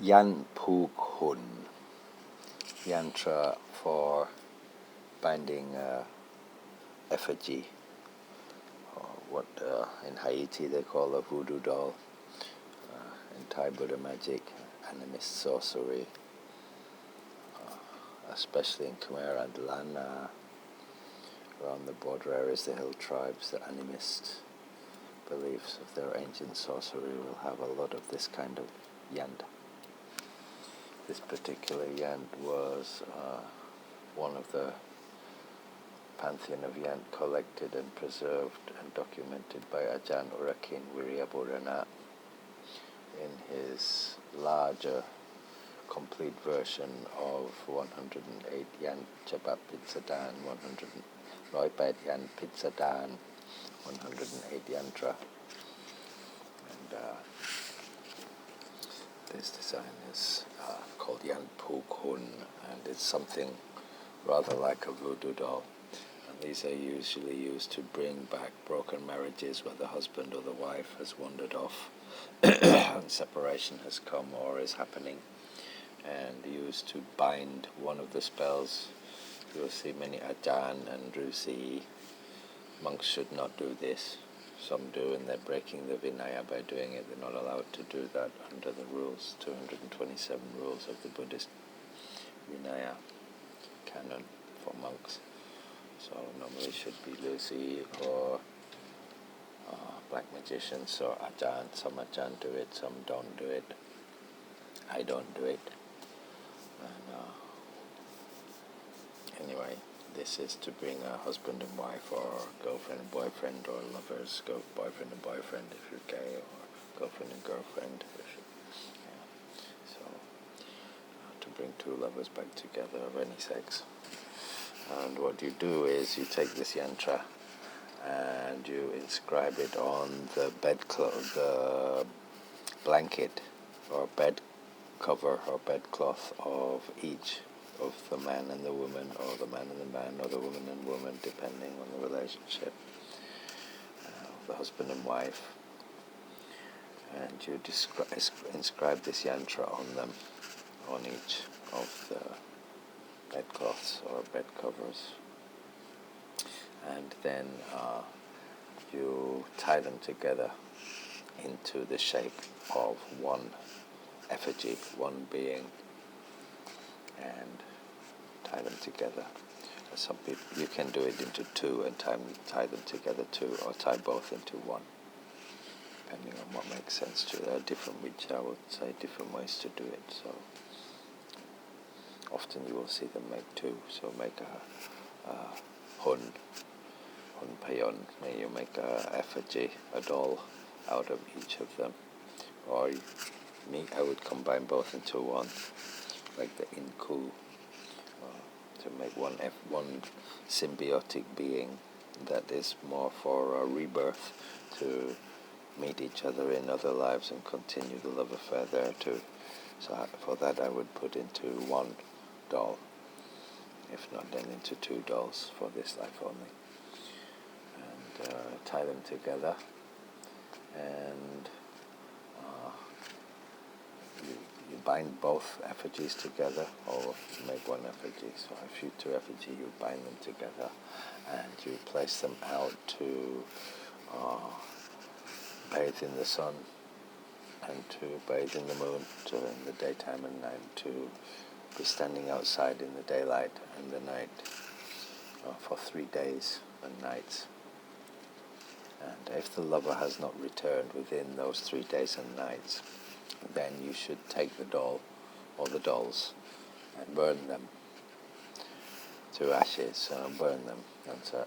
Yant Phuug Hun, Yantra for binding effigy, or what in Haiti they call a voodoo doll, in Thai Buddha magic, animist sorcery, especially in Kumarn and Lana, around the border areas, the hill tribes, the animist beliefs of their ancient sorcery will have a lot of this kind of yant. This particular yant was one of the pantheon of yant collected and preserved and documented by Ajahn Urakin Wiryaburana in his larger complete version of 108 Yant Chabab Pitsadan, 108 Yant Pitsadan, 108 Yantra. And this design is called Yant Phuug Hun, and it's something rather like a voodoo doll. And these are usually used to bring back broken marriages where the husband or the wife has wandered off and separation has come or is happening, and used to bind one of the spells. You will see many Ajahn and Rusi. Monks should not do this. Some do, and they're breaking the Vinaya by doing it. They're not allowed to do that under the rules, 227 rules of the Buddhist Vinaya canon for monks. So normally should be Lucy or black magicians or Ajahn. Some Ajahn do it, some don't do it. I don't do it. And anyway, this is to bring a husband and wife, or girlfriend and boyfriend, or lovers, boyfriend and boyfriend if you're gay, or girlfriend and girlfriend if you, So to bring two lovers back together of any sex. And what you do is you take this yantra and you inscribe it on the the blanket or bed cover or bedcloth of each of the man and the woman, or the man and the man, or the woman and woman, depending on the relationship of the husband and wife. And you inscribe this yantra on them, on each of the bedcloths or bed covers. And then you tie them together into the shape of one effigy, one being, and tie them together. Some people, you can do it into two and tie them together two, or tie both into one, depending on what makes sense to you. There are different, which I would say, different ways to do it. So often you will see them make two. So make a Hun Payont. May you make a effigy, a doll, out of each of them. Or I would combine both into one, like the Inku, to make one symbiotic being that is more for a rebirth, to meet each other in other lives and continue the love affair there too. So for that I would put into one doll, if not then into two dolls for this life only, and tie them together, and you bind both effigies together, or make one effigy. So if you two effigy, you bind them together, and you place them out to bathe in the sun, and to bathe in the moon during the daytime and night, to be standing outside in the daylight and the night for 3 days and nights. And if the lover has not returned within those 3 days and nights, then you should take the doll or the dolls and burn them to ashes, burn them. And so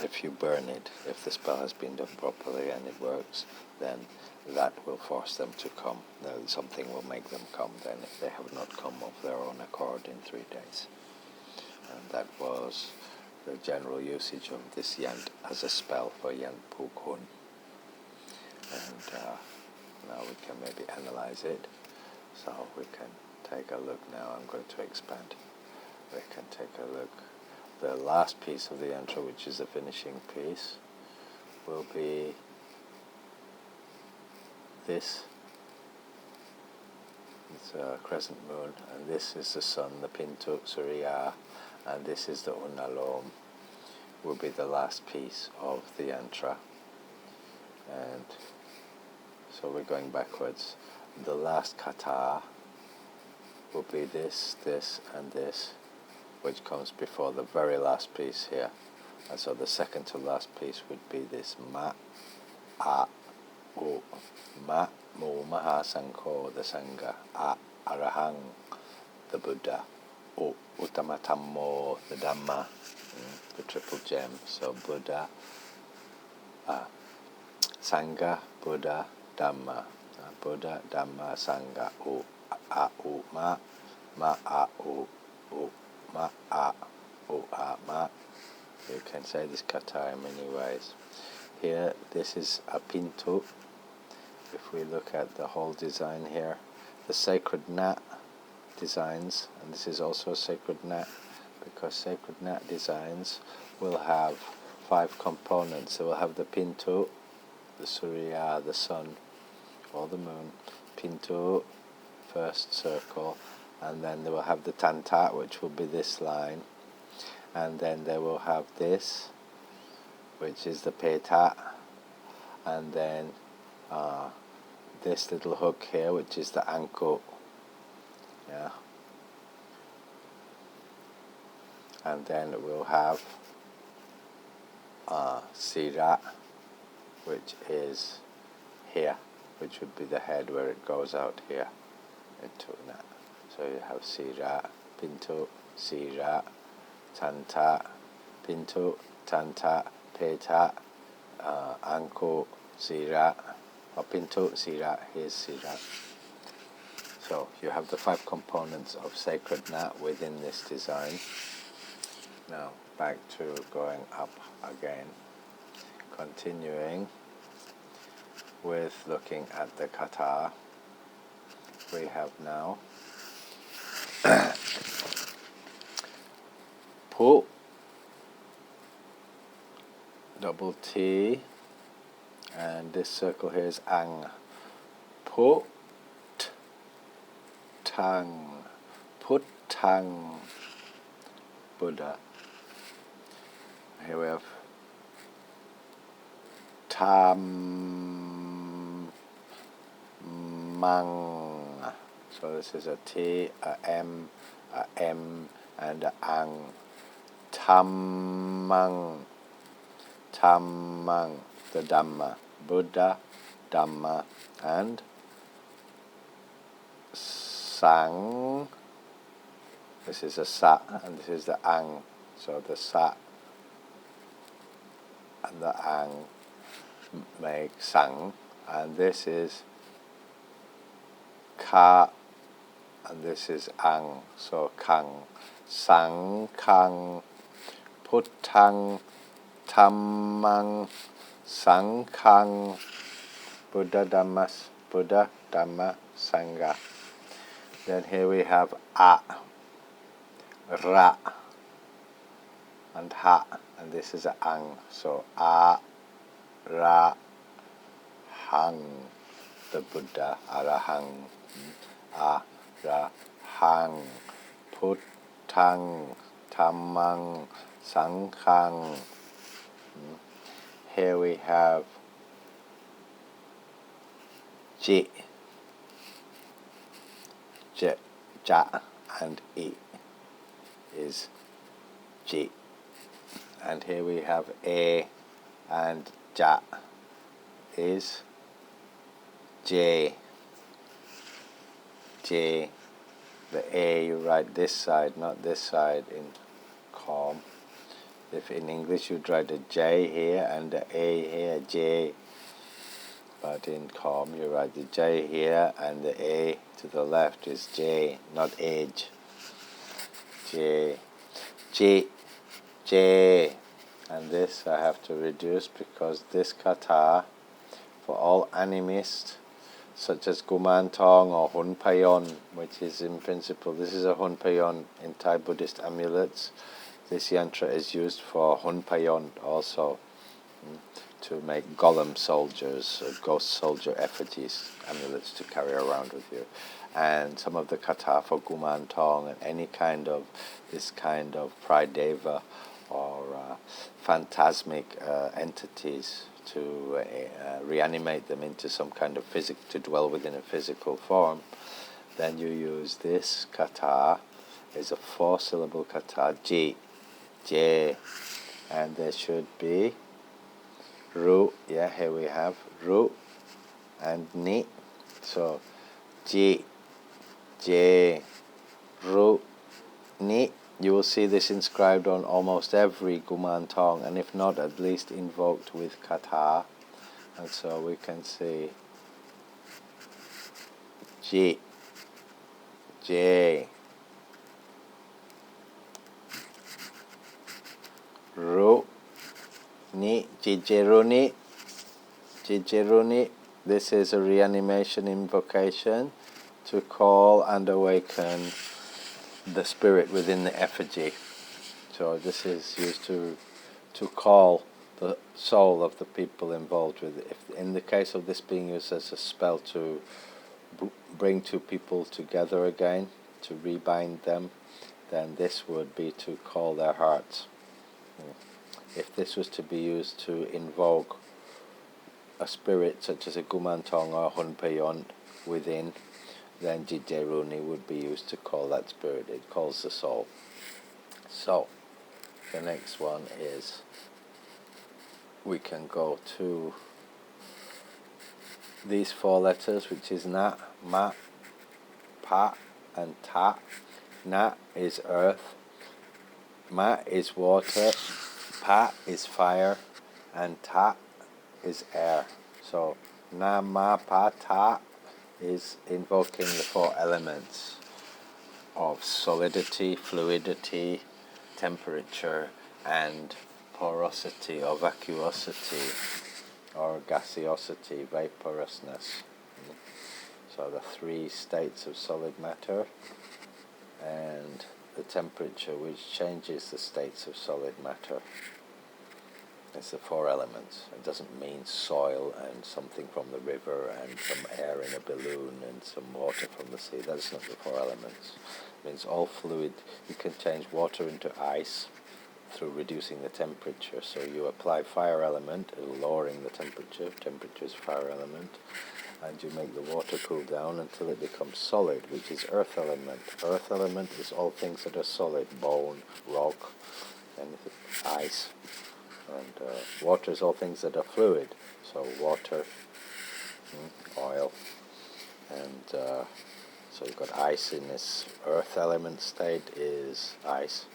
if you burn it, if the spell has been done properly and it works, then that will force them to come. Something will make them come then, if they have not come of their own accord in 3 days. And that was the general usage of this yant as a spell for Yant Phuug Hun. And now we can maybe analyze it. So we can take a look now. I'm going to expand. We can take a look. The last piece of the yantra, which is the finishing piece, will be this. It's a crescent moon, and this is the sun, the Pintu Surya, and this is the Unalom, will be the last piece of the Yantra. And so we're going backwards. The last kata will be this, this, and this, which comes before the very last piece here. And so the second to last piece would be this ma, a, u, ma, mu, maha, sankho, the Sangha, a, arahang, the Buddha, u, uttamatammo, the Dhamma, the triple gem. So Buddha, Sangha, Buddha, Dhamma, Buddha, Dhamma, Sangha, u, a, u, ma, a, u, ma, a, u, a, ma. You can say this kata in many ways. Here, this is a pintu. If we look at the whole design here, the sacred nat designs, and this is also a sacred nat, because sacred nat designs will have 5 components. They will have the pintu, the surya, the sun, or the moon, pintu, first circle, and then they will have the tanta, which will be this line, and then they will have this, which is the peta, and then this little hook here, which is the anko, yeah, and then we'll have sira, which is here, which would be the head where it goes out here into that. So you have sira, pintu, sira, tanta, pintu, tanta, peta, anko, sira, or pintu, sira, here's sira. So you have the 5 components of sacred nat within this design. Now back to going up again, continuing with looking at the kata. We have now pu, double T, and this circle here is ang. Put tang, put tang, Buddha. Here we have tam mang. So this is a T, a M, and a ang. Tammang, tammang, the Dhamma, Buddha, Dhamma, and sang. This is a sa, and this is the ang. So the sa and the ang make sang, and this is ka, and this is ang, so kang, sang, kang, puttang, tammang, sangkang, Buddha, Dhamma, Sangha. Then here we have a, ra, and ha, and this is a ang, so a, ra, hang, the Buddha, arahang, a, ra, hang, puttang, tammang, sangkang. Here we have ji, ja, and I is ji. And here we have a and ja is j. J. The a you write this side, not this side in calm. If in English you'd write a J here and a here, J. But in calm you write the J here and the A to the left is J, not age. J. J. J. And this I have to reduce because this kata, for all animists, such as Kumarn, Tong or Hun Payont, which is in principle, this is a Hun Payont in Thai Buddhist amulets. This yantra is used for Hun Payont also, to make golem soldiers, ghost soldier effigies, amulets to carry around with you. And some of the kata for Kumarn, Tong, and any kind of this kind of Prai Deva or phantasmic entities to reanimate them into some kind of to dwell within a physical form. Then you use this kata. It's a 4-syllable kata, Ji, J, and there should be Ru. Yeah, here we have Ru and Ni. So Ji, J, Ru, Ni. You will see this inscribed on almost every Kumarn Tong, and if not, at least invoked with kata. And so we can see Ji, J, Ru, Ni, Jijeruni, Jijeruni. This is a reanimation invocation to call and awaken the spirit within the effigy. So this is used to call the soul of the people involved with it. If, in the case of this being used as a spell to bring two people together again, to rebind them, then this would be to call their hearts. If this was to be used to invoke a spirit such as a Kumarn Tong or Hun Payont within, then Jijeruni would be used to call that spirit. It calls the soul. So, the next one is, we can go to these 4 letters, which is Na, Ma, Pa, and Ta. Na is earth, Ma is water, Pa is fire, and Ta is air. So, Na, Ma, Pa, Ta is invoking the 4 elements of solidity, fluidity, temperature, and porosity or vacuosity or gaseosity, vaporousness. So the 3 states of solid matter, and the temperature which changes the states of solid matter. It's the 4 elements. It doesn't mean soil and something from the river and some air in a balloon and some water from the sea. That's not the 4 elements. It means all fluid. You can change water into ice through reducing the temperature. So you apply fire element, lowering the temperature. Temperature is fire element. And you make the water cool down until it becomes solid, which is earth element. Earth element is all things that are solid, bone, rock, anything, ice. And water is all things that are fluid, so water, oil, and so you've got ice in its earth element state is ice,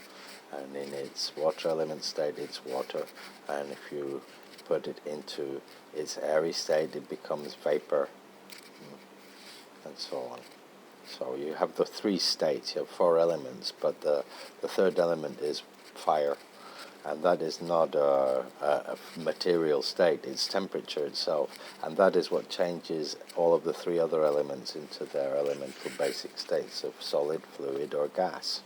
and in its water element state it's water, and if you put it into its airy state it becomes vapor, and so on. So you have the 3 states, you have 4 elements, but the 3rd element is fire. And that is not a material state, it's temperature itself. And that is what changes all of the 3 other elements into their elemental basic states of solid, fluid, or gas.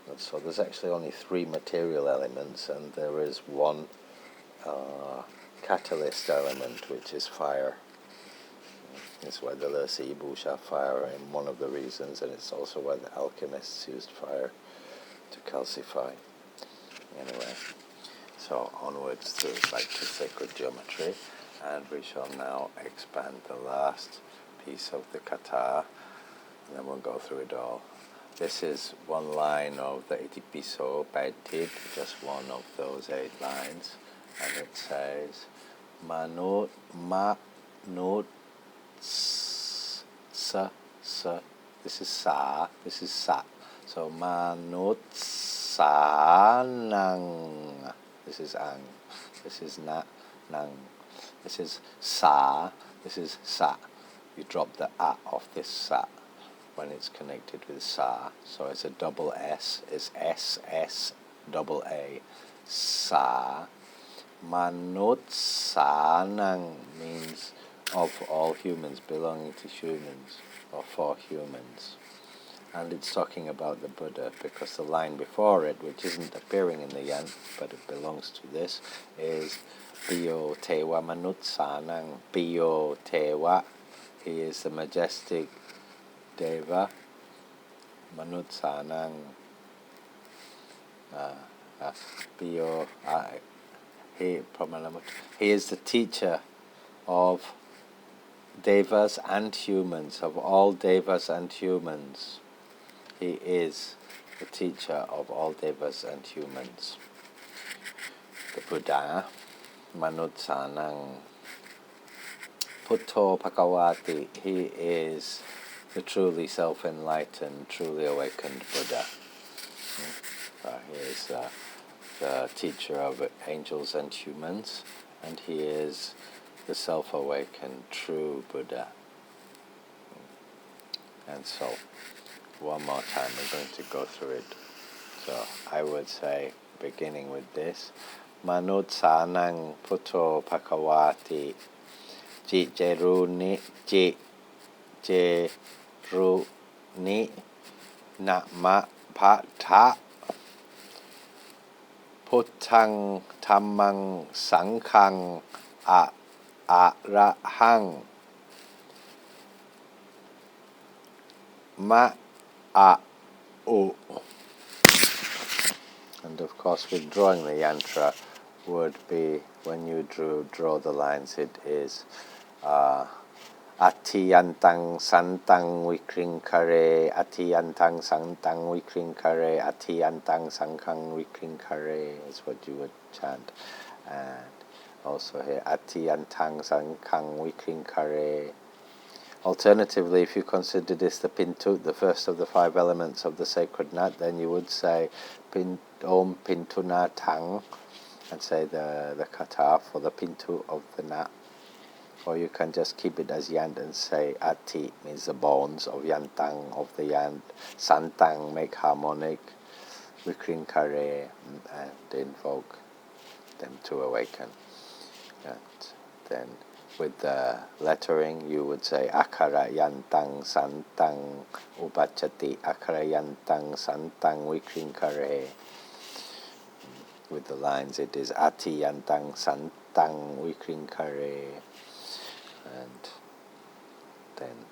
And so there's actually only 3 material elements, and there is 1 catalyst element, which is fire. It's why the Lersi Busha fire in one of the reasons, and it's also why the alchemists used fire to calcify. Anyway, so onwards back to sacred geometry, and we shall now expand the last piece of the kata, and then we'll go through it all. This is 1 line of the Itipiso Paitid, just one of those 8 lines, and it says Manut Manut Sa Sa. This is Sa, this is Sa. So Manut Sa-nang. This is Ang. This is Na-nang. This is Sa. This is Sa. You drop the A off this Sa when it's connected with Sa. So it's a double S. It's S-S double A. Sa. Manut Sa-nang means of all humans, belonging to humans, or for humans. and it's talking about the Buddha, because the line before it, which isn't appearing in the Yant, but it belongs to this, is Piyo Tewa Manutsanang. Piyo Tewa, he is the majestic Deva. Manutsanang, Piyo, he is the teacher of Devas and humans, of all Devas and humans. He is the teacher of all Devas and humans. The Buddha, Manutsanang, Putto Pakawati, he is the truly self-enlightened, truly awakened Buddha. He is the teacher of angels and humans, and he is the self-awakened true Buddha. And so, one more time we're going to go through it. So I would say, beginning with this, Manutsanang Putto Pakawati Ji Jeruni Ji Jeruni Nama Pata Puttang Tammang Sankhang Arahang Ma'u. And of course, withdrawing the yantra would be, when you draw the lines, it is Atiyantang Santang Vikrinkare, Atiyantang Santang Vikrinkare, Atiyantang Sankang Vikrinkare is what you would chant. And also here, Atiyantang Sankang Vikrinkare. Alternatively, if you consider this the Pintut, the first of the 5 elements of the sacred nut, then you would say Om Pintuna Tang and say the kata for the Pintu of the nut. Or you can just keep it as Yant and say Ati, means the bones of Yantang, of the Yant. Santang, make harmonic. Vikrinkare, and invoke them to awaken. And then with the lettering, you would say Akara Yantang Santang Upachati, Akara Yantang Santang Vikrinkare. With the lines, it is Ati Yantang Santang Vikrinkare. And then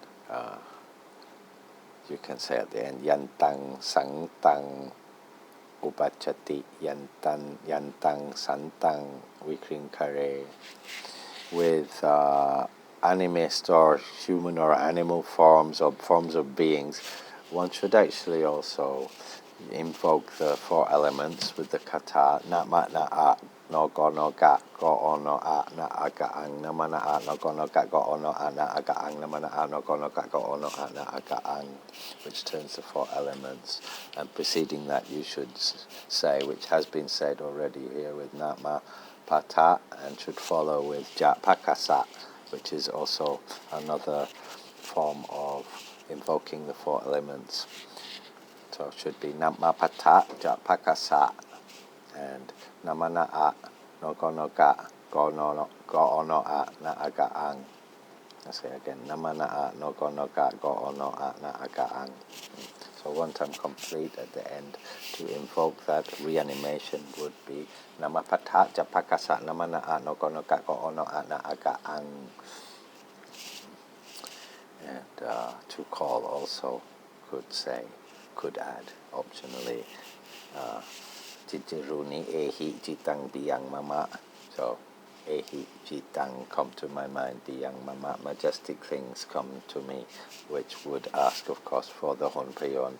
you can say at the end Yantang Santang Upachati, Yantang Santang Vikrinkare. With animist or human or animal forms or forms of beings, one should actually also invoke the 4 elements with the kata Natma Na'at no go no ga go o no a na aga ang nama na a no go no ga go o no a na aga ang nama na a no go no ga go o no a na aga ang, which turns the 4 elements. And preceding that you should say, which has been said already here with Natma Pata, and should follow with Jat Pakasa, which is also another form of invoking the 4 elements. So it should be Natma Pata, Jat Pakasa, and Namana A, no go no ga, go no go o no a na aga ang. I say again, Namana A, no go no ga, go o no a na aga ang. So one time complete at the end, to invoke that reanimation would be Namapata Japakasa Namana A no go no ga go o no a na aga ang. And to call also could add optionally Jijiruni Ehi Jitang Biyang Mama. So Ehi Jitang, come to my mind, Biyang Mama, majestic things come to me, which would ask, of course, for the Hun Payont.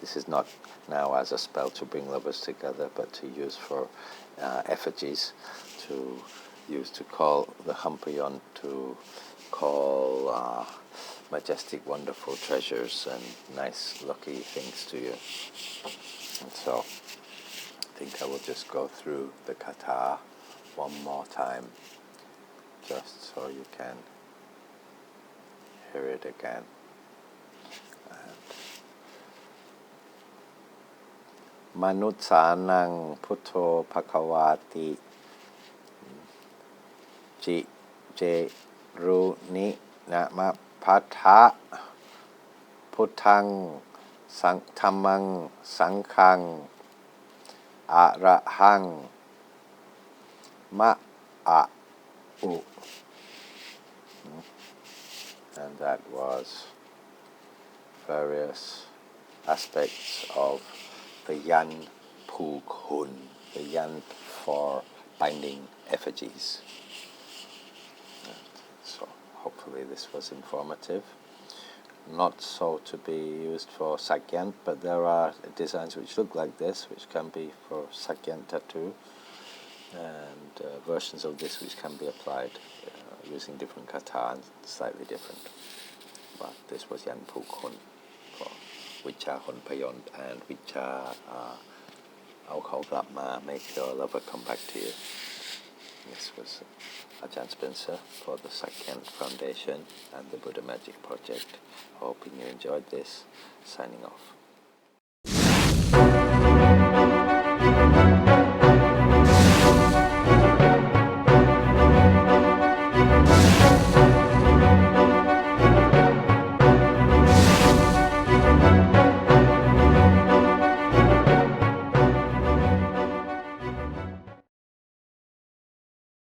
This is not now as a spell to bring lovers together, but to use for effigies, to use to call the Hun Payont, to call majestic, wonderful treasures and nice, lucky things to you. And so I think I will just go through the kata one more time, just so you can hear it again. Manutsanang Putto Pakawati Je Runi Nama Patha Puttang ธัมมังสังฆังอะระหังมะอะอุ and that was various aspects of the Yant Phuug Hun, the Yant for binding effigies. So hopefully this was informative. Not so to be used for Sakyant, but there are designs which look like this, which can be for Sakyant tattoo, and versions of this which can be applied using different kata and slightly different. But this was Yant Phuug Hun for Vicha Hun Payont and Vicha เอาเขากลับมา make your lover come back to you. This was Ajahn Spencer for the Sakyant Foundation and the Buddha Magick Project. Hoping you enjoyed this. Signing off.